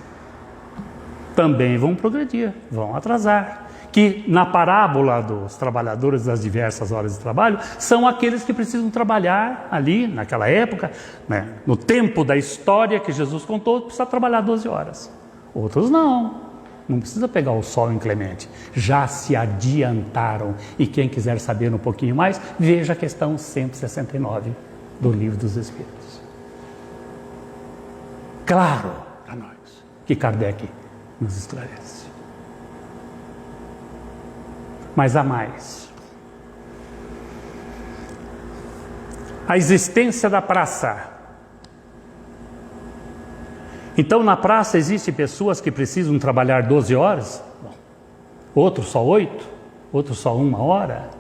[SPEAKER 3] Também vão progredir, vão atrasar. Que na parábola dos trabalhadores das diversas horas de trabalho, são aqueles que precisam trabalhar ali, naquela época, né, no tempo da história que Jesus contou, precisa trabalhar 12 horas. Outros não precisa pegar o sol inclemente. Já se adiantaram. E quem quiser saber um pouquinho mais, veja a questão 169 do Livro dos Espíritos. Claro para nós que Kardec nos esclarece. Mas há mais. A existência da praça. Então, na praça existem pessoas que precisam trabalhar 12 horas, outros só 8, outros só 1 hora.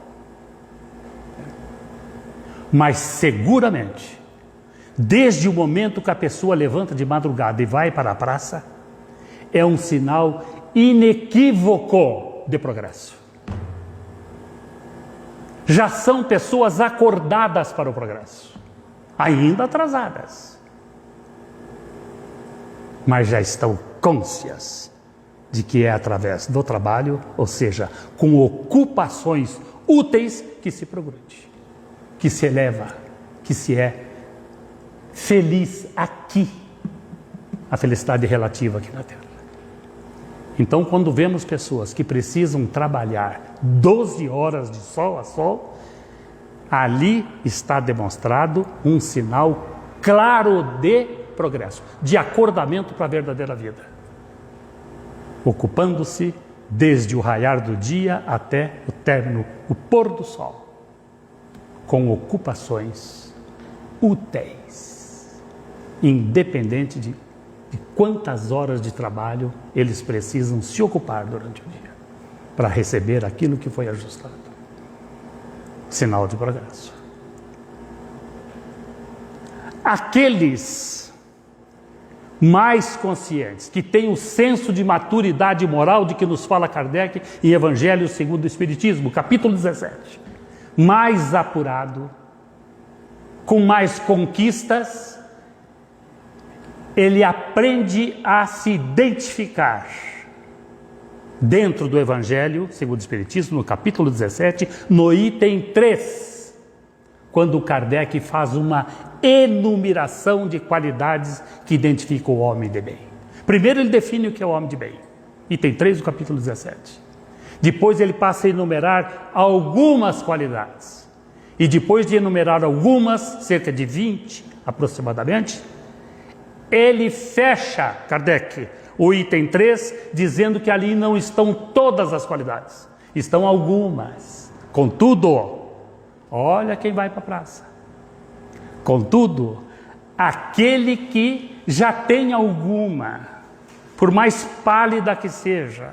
[SPEAKER 3] Mas seguramente, desde o momento que a pessoa levanta de madrugada e vai para a praça, é um sinal inequívoco de progresso. Já são pessoas acordadas para o progresso, ainda atrasadas, mas já estão cônscias de que é através do trabalho, ou seja, com ocupações úteis, que se progride, que se eleva, que se é feliz aqui, a felicidade relativa aqui na Terra. Então, quando vemos pessoas que precisam trabalhar 12 horas de sol a sol, ali está demonstrado um sinal claro de progresso, de acordamento para a verdadeira vida, ocupando-se desde o raiar do dia até o término, o pôr do sol, com ocupações úteis, independente de quantas horas de trabalho eles precisam se ocupar durante o dia, para receber aquilo que foi ajustado. Sinal de progresso. Aqueles mais conscientes, que têm o senso de maturidade moral de que nos fala Kardec em Evangelho segundo o Espiritismo, capítulo 17, mais apurado, com mais conquistas, ele aprende a se identificar dentro do Evangelho segundo o Espiritismo, no capítulo 17, no item 3, quando Kardec faz uma enumeração de qualidades que identificam o homem de bem. Primeiro ele define o que é o homem de bem, item 3 do capítulo 17. Depois ele passa a enumerar algumas qualidades. E depois de enumerar algumas, cerca de 20 aproximadamente, ele fecha, Kardec, o item 3, dizendo que ali não estão todas as qualidades, estão algumas. Contudo, olha quem vai para a praça. Contudo, aquele que já tem alguma, por mais pálida que seja,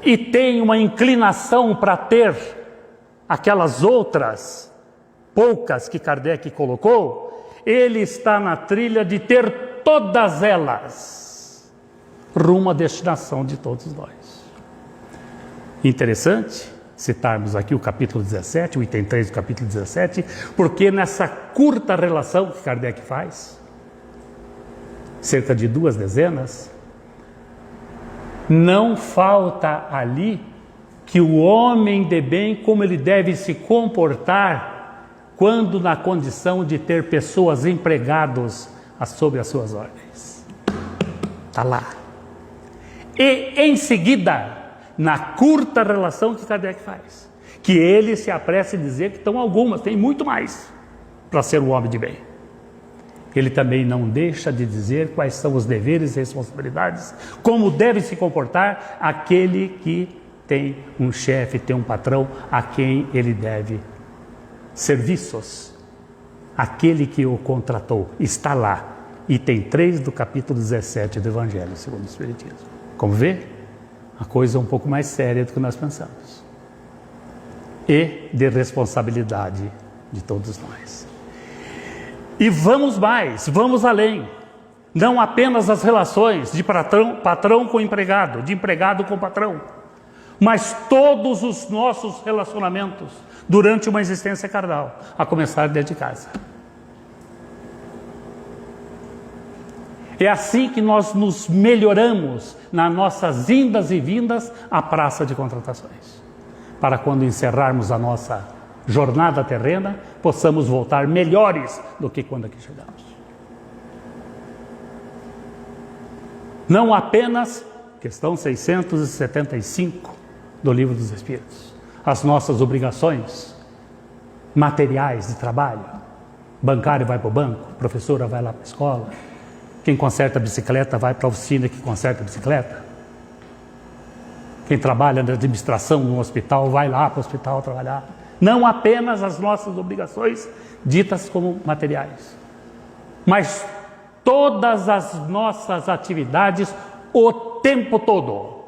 [SPEAKER 3] e tem uma inclinação para ter aquelas outras poucas que Kardec colocou, ele está na trilha de ter todas elas, rumo à destinação de todos nós. Interessante citarmos aqui o capítulo 17, o item 3 do capítulo 17, porque nessa curta relação que Kardec faz, cerca de 2 dezenas, não falta ali que o homem de bem, como ele deve se comportar quando na condição de ter pessoas empregados sob as suas ordens. Está lá. E em seguida, na curta relação que Kardec faz, que ele se apressa em dizer que estão algumas, tem muito mais para ser um homem de bem. Ele também não deixa de dizer quais são os deveres e responsabilidades, como deve se comportar aquele que tem um chefe, tem um patrão a quem ele deve serviços. Aquele que o contratou está lá, item 3 do capítulo 17 do Evangelho segundo o Espiritismo. Como vê, a coisa é um pouco mais séria do que nós pensamos. E de responsabilidade de todos nós. E vamos mais, vamos além. Não apenas as relações de patrão com empregado, de empregado com patrão, mas todos os nossos relacionamentos durante uma existência carnal, a começar dentro de casa. É assim que nós nos melhoramos nas nossas indas e vindas à praça de contratações, para quando encerrarmos a nossa jornada terrena, possamos voltar melhores do que quando aqui chegamos. Não apenas, questão 675 do Livro dos Espíritos, as nossas obrigações materiais de trabalho. Bancário vai para o banco, professora vai lá para a escola, quem conserta a bicicleta vai para a oficina que conserta a bicicleta. Quem trabalha na administração no hospital vai lá para o hospital trabalhar. Não apenas as nossas obrigações ditas como materiais, mas todas as nossas atividades o tempo todo,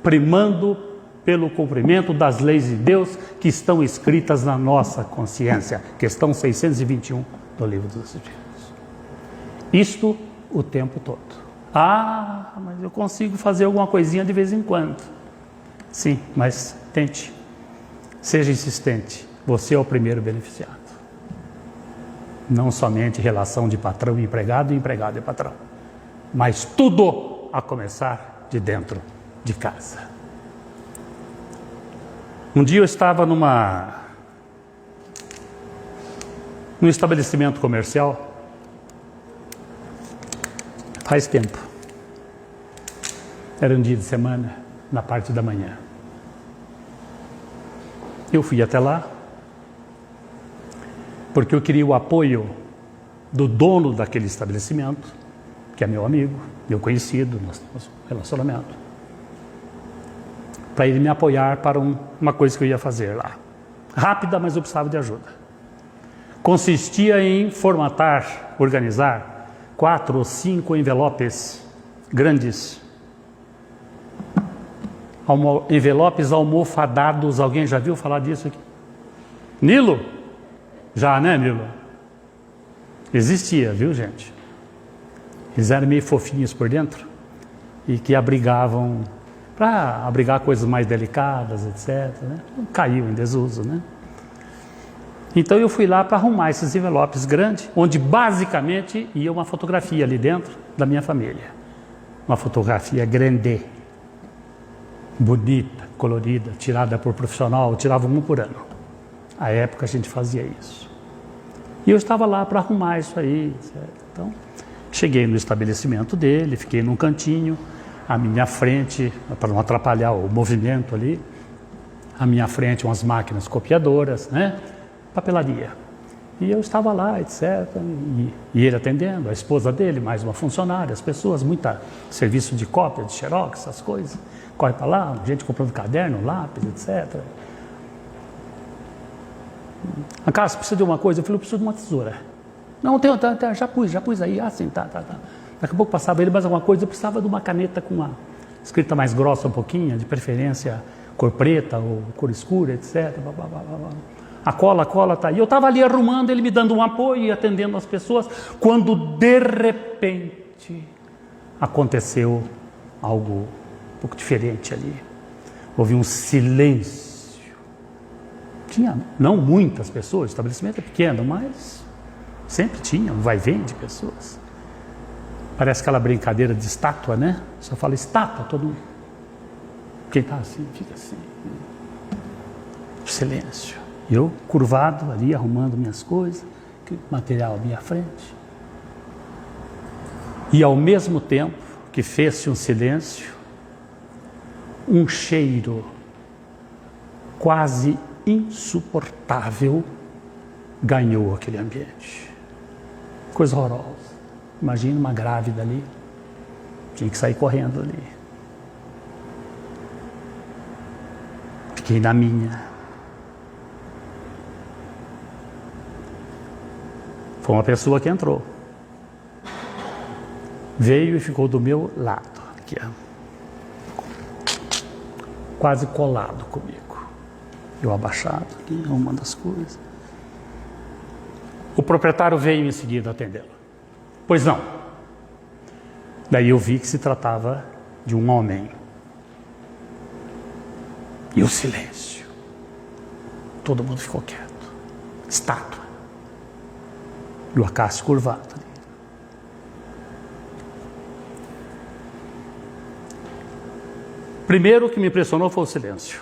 [SPEAKER 3] primando pelo cumprimento das leis de Deus que estão escritas na nossa consciência. Questão 621 do Livro dos Espíritos. Isto o tempo todo. Ah, mas eu consigo fazer alguma coisinha de vez em quando. Sim, mas tente. Seja insistente. Você é o primeiro beneficiado. Não somente relação de patrão e empregado e patrão, mas tudo a começar de dentro de casa. Um dia eu estava num estabelecimento comercial, faz tempo, era um dia de semana, na parte da manhã. Eu fui até lá, porque eu queria o apoio do dono daquele estabelecimento, que é meu amigo, meu conhecido, nós temos um relacionamento, para ele me apoiar para uma coisa que eu ia fazer lá. Rápida, mas eu precisava de ajuda. Consistia em formatar, organizar 4 ou 5 envelopes grandes, envelopes almofadados. Alguém já viu falar disso aqui? Nilo? Já, né, Nilo? Existia, viu, gente? Eles eram meio fofinhos por dentro e que abrigavam, para abrigar coisas mais delicadas, etc. Né? Caiu em desuso, né? Então eu fui lá para arrumar esses envelopes grandes, onde basicamente ia uma fotografia ali dentro da minha família. Uma fotografia grande, bonita, colorida, tirada por profissional, tirava um por ano. À época a gente fazia isso. E eu estava lá para arrumar isso aí, certo? Então, cheguei no estabelecimento dele, fiquei num cantinho, à minha frente, para não atrapalhar o movimento ali, à minha frente umas máquinas copiadoras, né? Papelaria. E eu estava lá, etc. E ele atendendo, a esposa dele, mais uma funcionária, as pessoas, muita serviço de cópia, de xerox, essas coisas. Corre para lá, gente comprando caderno, lápis, etc. A casa precisa de uma coisa, eu falei, eu preciso de uma tesoura. Não, já pus aí, sim, tá. Daqui a pouco passava ele mais alguma coisa, eu precisava de uma caneta com uma escrita mais grossa um pouquinho, de preferência cor preta ou cor escura, etc. A cola tá aí. Eu estava ali arrumando, ele me dando um apoio e atendendo as pessoas, quando de repente aconteceu algo um pouco diferente ali. Houve um silêncio. Tinha não muitas pessoas, o estabelecimento é pequeno, mas sempre tinha um vai-vem de pessoas. Parece aquela brincadeira de estátua, né? Só fala estátua, todo mundo. Quem está assim, fica assim. Silêncio. Eu curvado ali, arrumando minhas coisas, material à minha frente. E ao mesmo tempo que fez-se um silêncio, um cheiro quase insuportável ganhou aquele ambiente. Coisa horrorosa. Imagina uma grávida ali, tinha que sair correndo ali. Fiquei na minha. Foi uma pessoa que entrou. Veio e ficou do meu lado, aqui, quase colado comigo. Eu abaixado aqui, arrumando as coisas. O proprietário veio em seguida atendê-lo. Pois não. Daí eu vi que se tratava de um homem. E o silêncio. Todo mundo ficou quieto. Estátua. E o Acácio curvado ali. Primeiro, o que me impressionou foi o silêncio.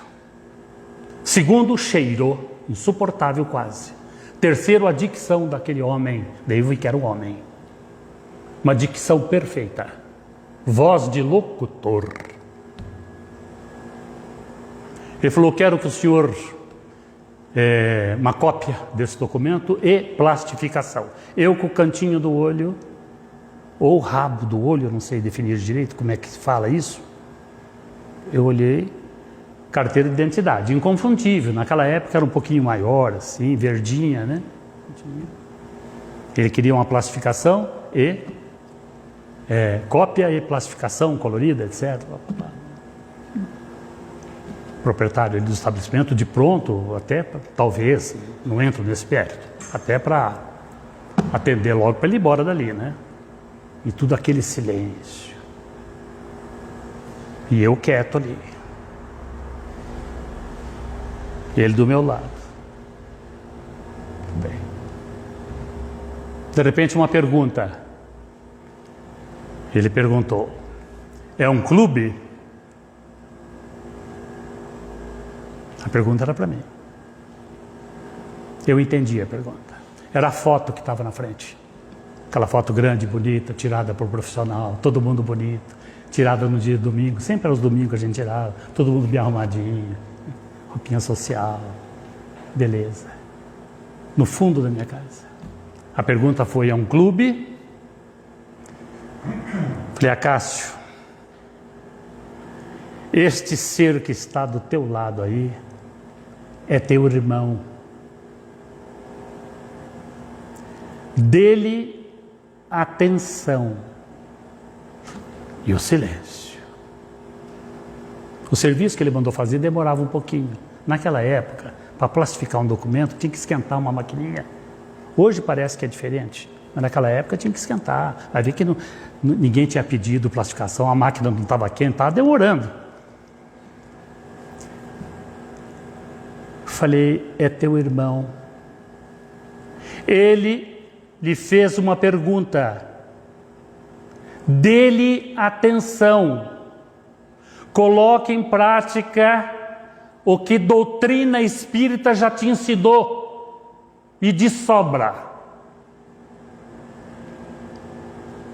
[SPEAKER 3] Segundo, o cheiro, insuportável quase. Terceiro, a dicção daquele homem. Daí eu vi que era um homem. Uma dicção perfeita. Voz de locutor. Ele falou, quero que o senhor... uma cópia desse documento e plastificação. Eu com o cantinho do olho, ou o rabo do olho, eu não sei definir direito como é que se fala isso, eu olhei, carteira de identidade, inconfundível. Naquela época era um pouquinho maior, assim, verdinha, né? Ele queria uma plastificação e cópia e plastificação colorida, etc. Proprietário do estabelecimento, de pronto, até talvez, não entro nesse mérito, até para atender logo para ele ir embora dali, né? E tudo aquele silêncio. E eu quieto ali. Ele do meu lado. Bem. De repente uma pergunta. Ele perguntou: é um clube? A pergunta era para mim. Eu entendi a pergunta. Era a foto que estava na frente. Aquela foto grande, bonita, tirada por profissional, todo mundo bonito, tirada no dia de domingo. Sempre aos domingos a gente tirava, todo mundo bem arrumadinho, roupinha social, beleza. No fundo da minha casa. A pergunta foi: é um clube? Falei: Acácio, este ser que está do teu lado aí é teu irmão. Dele atenção. E o silêncio. O serviço que ele mandou fazer demorava um pouquinho. Naquela época, para plastificar um documento, tinha que esquentar uma maquininha. Hoje parece que é diferente, mas naquela época tinha que esquentar. Vai ver que ninguém tinha pedido plastificação, a máquina não estava quente, estava demorando. Falei: é teu irmão. Ele lhe fez uma pergunta. Dê-lhe atenção. Coloque em prática o que doutrina espírita já te ensinou. E de sobra.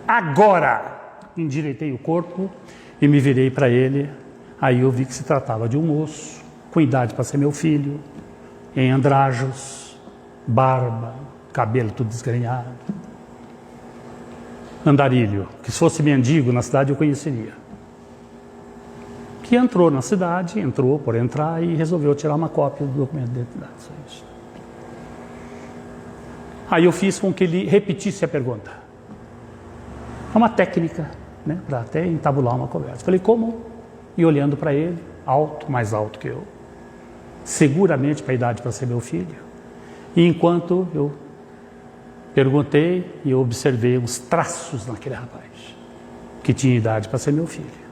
[SPEAKER 3] Agora. Endireitei o corpo e me virei para ele. Aí eu vi que se tratava de um moço, com idade para ser meu filho, em andrajos, barba, cabelo tudo desgrenhado. Andarilho, que se fosse mendigo na cidade eu conheceria. Que entrou na cidade, entrou por entrar e resolveu tirar uma cópia do documento de identidade. Só isso. Aí eu fiz com que ele repetisse a pergunta. É uma técnica, né, para até entabular uma conversa. Falei: como? E olhando para ele, alto, mais alto que eu, seguramente para a idade para ser meu filho. E enquanto eu perguntei e eu observei os traços naquele rapaz, que tinha idade para ser meu filho.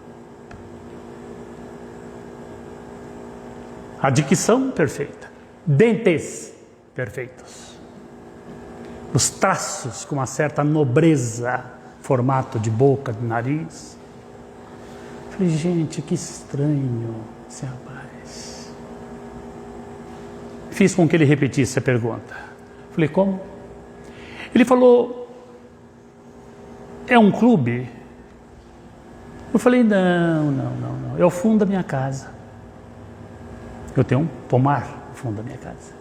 [SPEAKER 3] A dicção perfeita, dentes perfeitos, os traços com uma certa nobreza, formato de boca, de nariz. Falei: gente, que estranho esse rapaz. Fiz com que ele repetisse a pergunta. Falei: como? Ele falou: é um clube? Eu falei: não. É o fundo da minha casa. Eu tenho um pomar no fundo da minha casa.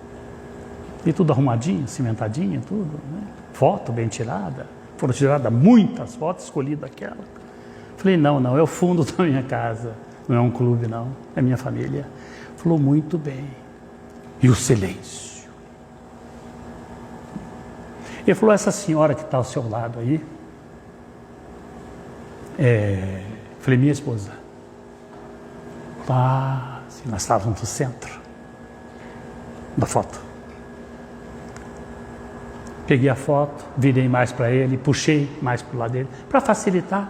[SPEAKER 3] E tudo arrumadinho, cimentadinho, tudo, né? Foto bem tirada. Foram tiradas muitas fotos, escolhidas aquela. Falei: não, é o fundo da minha casa. Não é um clube, não. É minha família. Falou: muito bem. E o silêncio. Ele falou: essa senhora que está ao seu lado aí, falei: minha esposa. Nós estávamos no centro da foto. Peguei a foto, virei mais para ele, puxei mais para o lado dele, para facilitar.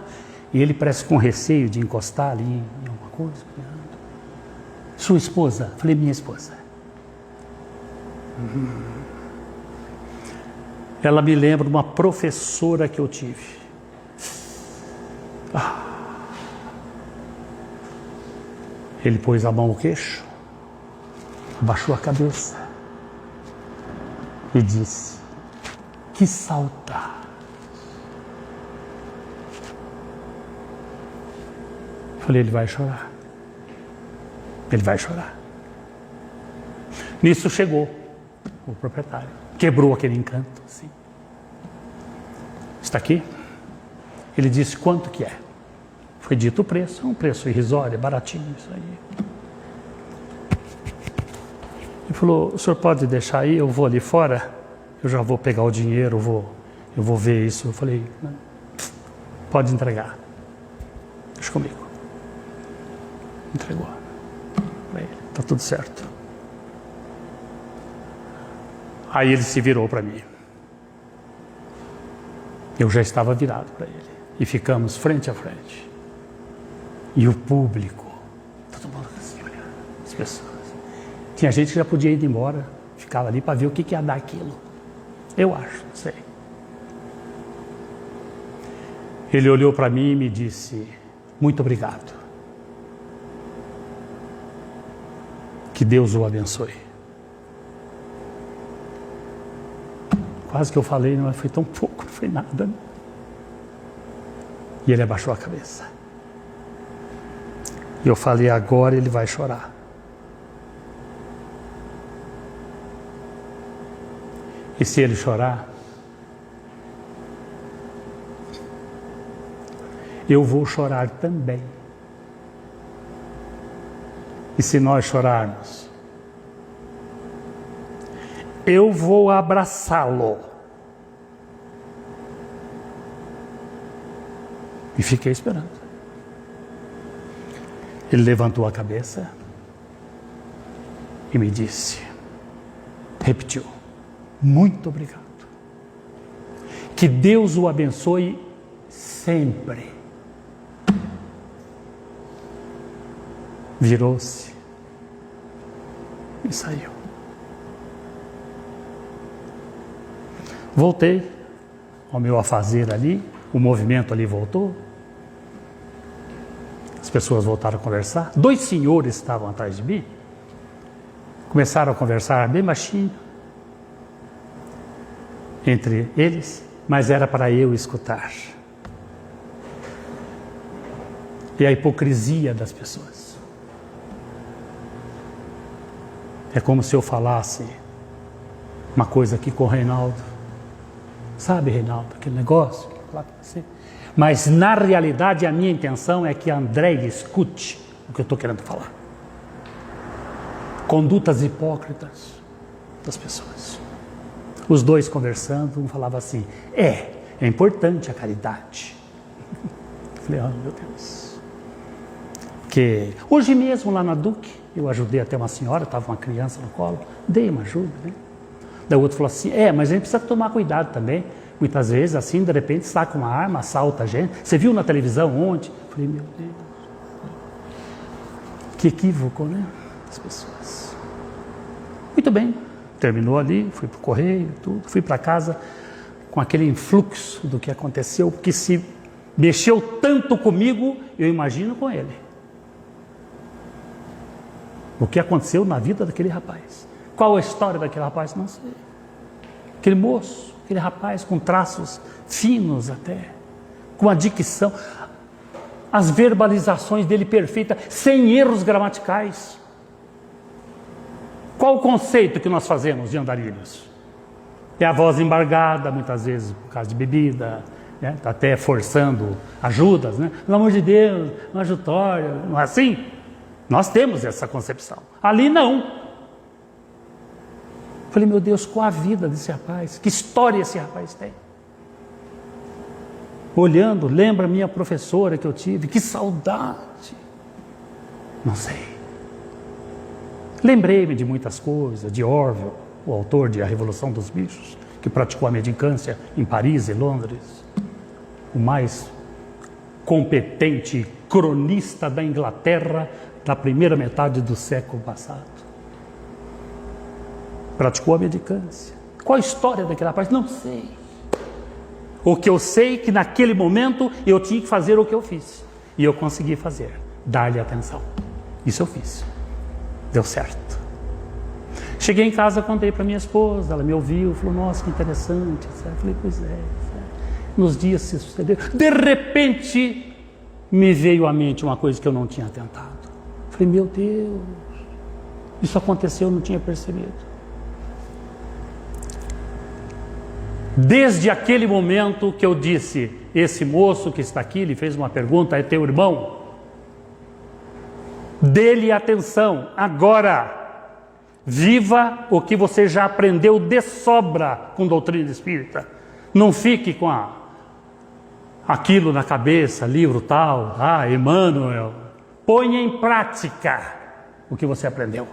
[SPEAKER 3] E ele parece com receio de encostar ali em alguma coisa. Sua esposa? Falei: minha esposa. Ela me lembra uma professora que eu tive. Ele pôs a mão no queixo, abaixou a cabeça e disse: que saudade. Falei: ele vai chorar. Ele vai chorar. Nisso chegou o proprietário. Quebrou aquele encanto, assim. Está aqui? Ele disse: quanto que é? Foi dito o preço, um preço irrisório, baratinho isso aí. Ele falou, o senhor pode deixar aí, eu vou ali fora, eu já vou pegar o dinheiro, eu vou ver isso. Eu falei, pode entregar. Deixa comigo. Entregou. Está tudo certo. Aí ele se virou para mim. Eu já estava virado para ele. E ficamos frente a frente. E o público, todo mundo assim olhando, as pessoas. Tinha gente que já podia ir embora, ficava ali para ver o que ia dar aquilo. Eu acho, não sei. Ele olhou para mim e me disse, muito obrigado. Que Deus o abençoe. Quase que eu falei, mas foi tão pouco, não foi nada. Né? E ele abaixou a cabeça. E eu falei, agora ele vai chorar. E se ele chorar, eu vou chorar também. E se nós chorarmos, eu vou abraçá-lo. E fiquei esperando. Ele levantou a cabeça e me disse, repetiu, muito obrigado. Que Deus o abençoe sempre. Virou-se e saiu. Voltei ao meu afazer ali, o movimento ali voltou. As pessoas voltaram a conversar. 2 senhores estavam atrás de mim. Começaram a conversar bem baixinho entre eles, mas era para eu escutar. E a hipocrisia das pessoas. É como se eu falasse uma coisa aqui com o Reinaldo. Sabe, Reinaldo, aquele negócio? Falar com você. Mas, na realidade, a minha intenção é que a André escute o que eu estou querendo falar. Condutas hipócritas das pessoas. Os dois conversando, um falava assim, é importante a caridade. Eu falei, oh, meu Deus. Que hoje mesmo, lá na Duque, eu ajudei até uma senhora, estava uma criança no colo, dei uma ajuda, né? Daí o outro falou assim, mas a gente precisa tomar cuidado também. Muitas vezes, assim, de repente, saca uma arma, assalta a gente. Você viu na televisão ontem? Eu falei, meu Deus. Que equívoco, né? As pessoas. Muito bem. Terminou ali, fui para o correio, tudo. Fui para casa com aquele influxo do que aconteceu, porque se mexeu tanto comigo, eu imagino com ele. O que aconteceu na vida daquele rapaz. Qual a história daquele rapaz? Não sei. Aquele moço, aquele rapaz com traços finos até, com a dicção, as verbalizações dele perfeitas, sem erros gramaticais. Qual o conceito que nós fazemos de andarilhos? É a voz embargada, muitas vezes por causa de bebida, né? Tá até forçando ajudas, né? Pelo amor de Deus, não ajutório, não é assim? Nós temos essa concepção. Ali não. Falei, meu Deus, qual a vida desse rapaz? Que história esse rapaz tem? Olhando, lembra a minha professora que eu tive, que saudade. Não sei. Lembrei-me de muitas coisas, de Orwell, o autor de A Revolução dos Bichos, que praticou a mendicância em Paris e Londres. O mais competente cronista da Inglaterra da primeira metade do século passado. Praticou a mendicância. Qual a história daquele rapaz? Não sei. O que eu sei é que naquele momento eu tinha que fazer o que eu fiz. E eu consegui fazer. Dar-lhe atenção. Isso eu fiz. Deu certo. Cheguei em casa, contei para minha esposa. Ela me ouviu, falou, nossa, que interessante. Eu falei, pois é. Nos dias se sucedeu. De repente, me veio à mente uma coisa que eu não tinha tentado. Falei, meu Deus. Isso aconteceu, eu não tinha percebido. Desde aquele momento que eu disse, esse moço que está aqui, ele fez uma pergunta, é teu irmão? Dê-lhe atenção, agora, viva o que você já aprendeu de sobra com doutrina espírita. Não fique com aquilo na cabeça, livro tal, Emmanuel. Ponha em prática o que você aprendeu.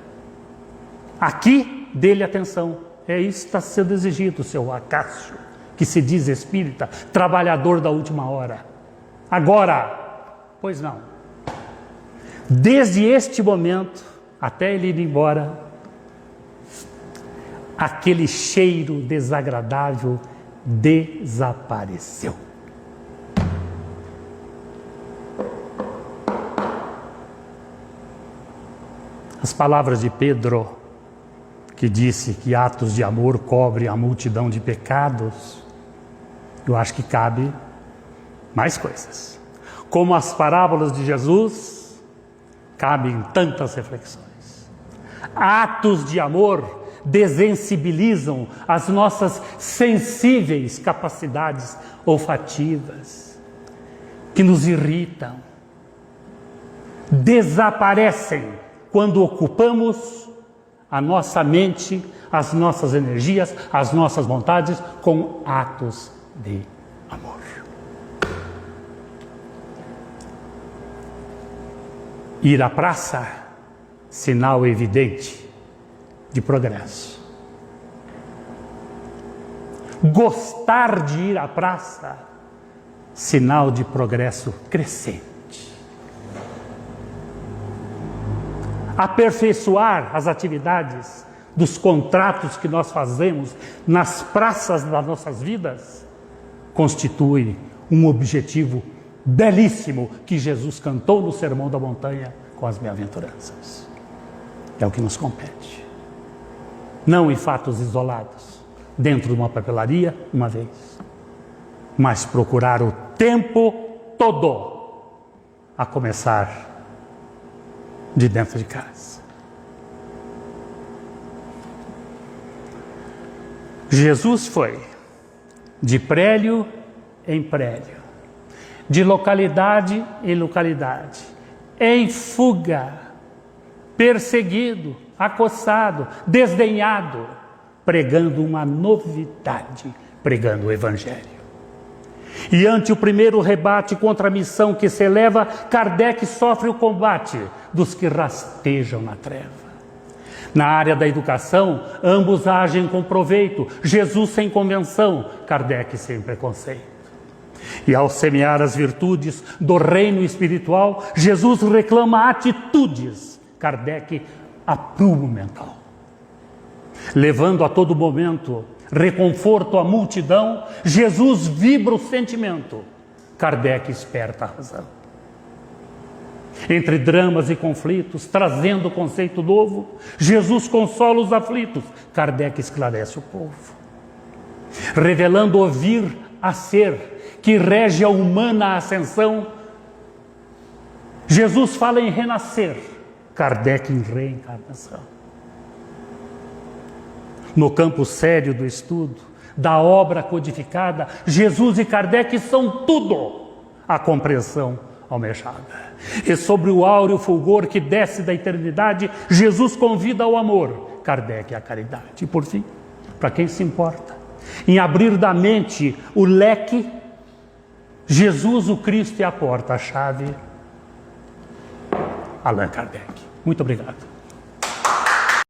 [SPEAKER 3] Aqui, dê-lhe atenção. É isso que está sendo exigido, seu Acácio, que se diz espírita, trabalhador da última hora. Agora, pois não. Desde este momento, até ele ir embora, aquele cheiro desagradável desapareceu. As palavras de Pedro, que disse que atos de amor cobrem a multidão de pecados, eu acho que cabe mais coisas. Como as parábolas de Jesus, cabem tantas reflexões. Atos de amor desensibilizam as nossas sensíveis capacidades olfativas, que nos irritam. Desaparecem quando ocupamos a nossa mente, as nossas energias, as nossas vontades com atos de amor. Ir à praça, sinal evidente de progresso. Gostar de ir à praça, sinal de progresso crescente. Aperfeiçoar as atividades dos contratos que nós fazemos nas praças das nossas vidas constitui um objetivo belíssimo que Jesus cantou no Sermão da Montanha com as bem-aventuranças. É o que nos compete. Não em fatos isolados, dentro de uma papelaria, uma vez, mas procurar o tempo todo, a começar de dentro de casa. Jesus foi de prédio em prédio, de localidade em localidade, em fuga, perseguido, acossado, desdenhado, pregando uma novidade, pregando o Evangelho. E ante o primeiro rebate contra a missão que se eleva, Kardec sofre o combate dos que rastejam na treva. Na área da educação, ambos agem com proveito, Jesus sem convenção, Kardec sem preconceito. E ao semear as virtudes do reino espiritual, Jesus reclama atitudes, Kardec aprumo mental. Levando a todo momento reconforto à multidão, Jesus vibra o sentimento, Kardec esperta a razão. Entre dramas e conflitos, trazendo o conceito novo, Jesus consola os aflitos, Kardec esclarece o povo. Revelando o vir a ser, que rege a humana ascensão, Jesus fala em renascer, Kardec em reencarnação. No campo sério do estudo, da obra codificada, Jesus e Kardec são tudo a compreensão almejada. E sobre o áureo fulgor que desce da eternidade, Jesus convida ao amor, Kardec à caridade. E por fim, para quem se importa, em abrir da mente o leque, Jesus, o Cristo, é a porta, a chave, Allan Kardec. Muito obrigado.